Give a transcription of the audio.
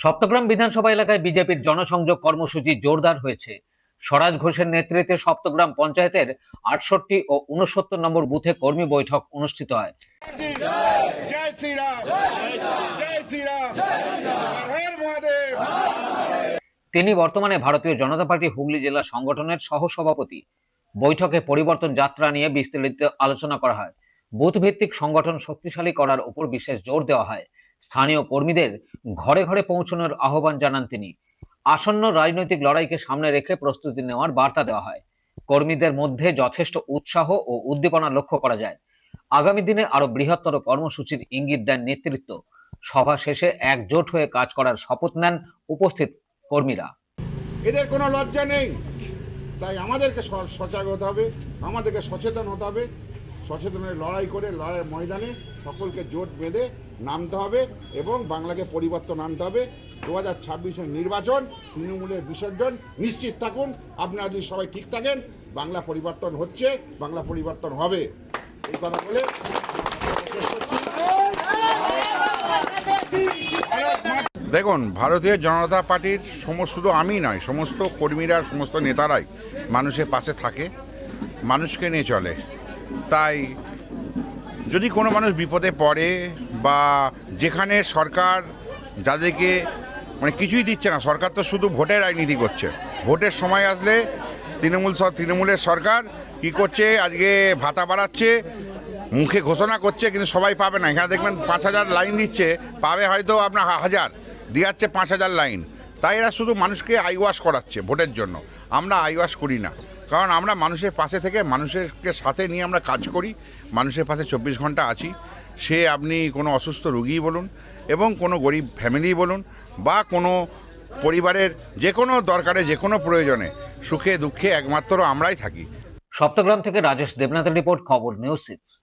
সপ্তগ্রাম বিধানসভা এলাকায় বিজেপির জনসংযোগ কর্মসূচি জোরদার হয়েছে। স্বরাজ ঘোষের নেতৃত্বে সপ্তগ্রাম পঞ্চায়েতের 68 ও 69 নম্বর বুথে কর্মী বৈঠক অনুষ্ঠিত হয়। জয় শ্রীরাম, জয় শ্রীরাম, হর মহাদেব। তিনি বর্তমানে ভারতীয় জনতা পার্টি হুগলি জেলা সংগঠনের সহসভাপতি। বৈঠকে পরিবর্তন যাত্রা নিয়ে বিস্তারিত আলোচনা করা হয়। বুথ ভিত্তিক সংগঠন শক্তিশালী করার উপর বিশেষ জোর দেওয়া হয়। স্থানীয় কর্মীদের ঘরে ঘরে পৌঁছানোর আহ্বান জানান তিনি। আসন্ন রাজনৈতিক লড়াইকে সামনে রেখে প্রস্তুতি নেওয়ার বার্তা দেওয়া হয়। কর্মীদের মধ্যে যথেষ্ট উৎসাহ ও উদ্দীপনা লক্ষ্য করা যায়। আগামী দিনে আরো বৃহত্তর কর্মসূচির ইঙ্গিত দেন নেতৃত্ব। সভা শেষে একজোট হয়ে কাজ করার শপথ নেন উপস্থিত কর্মীরা। এদের কোনো লজ্জা নেই, তাই আমাদেরকে সজাগ হতে হবে, আমাদেরকে সচেতন হতে হবে। সচেতনের লড়াই করে লড়াইয়ের ময়দানে সকলকে জোট বেঁধে নামতে হবে এবং বাংলাকে পরিবর্তন আনতে হবে। 2026 নির্বাচন, তৃণমূলের বিসর্জন নিশ্চিত থাকুন। আপনারা যদি সবাই ঠিক থাকেন, বাংলা পরিবর্তন হচ্ছে, বাংলা পরিবর্তন হবে, এই কথা বলে দেখুন, ভারতীয় জনতা পার্টির শুধু আমি নয়, সমস্ত কর্মীরা, সমস্ত নেতারাই মানুষের পাশে থাকে, মানুষকে নিয়ে চলে। তাই যদি কোনো মানুষ বিপদে পড়ে বা যেখানে সরকার যাদেরকে কিছুই দিচ্ছে না, সরকার তো শুধু ভোটের রাজনীতি করছে। ভোটের সময় আসলে তৃণমূলের সরকার কি করছে, আজকে ভাতা বাড়াচ্ছে, মুখে ঘোষণা করছে, কিন্তু সবাই পাবে না। এখানে দেখবেন 5,000 লাইন দিচ্ছে, পাবে হয়তো আপনার 1000, দিয়াচ্ছে 5,000 লাইন। তাই এরা শুধু মানুষকে আইওয়াশ করাচ্ছে ভোটের জন্য। আমরা আইওয়াশ করি না, কারণ আমরা মানুষের পাশে থেকে মানুষেরকে সাথে নিয়ে আমরা কাজ করি, মানুষের পাশে 24 ঘন্টা আছি। সে আপনি কোনো অসুস্থ রোগী বলুন এবং কোনো গরিব ফ্যামিলি বলুন বা কোনো পরিবারের যে কোনো দরকারে, যে কোনো প্রয়োজনে, সুখে দুঃখে একমাত্র আমরাই থাকি। সপ্তগ্রাম থেকে রাজেশ দেবনাথের রিপোর্ট, খবর নিউজ 6।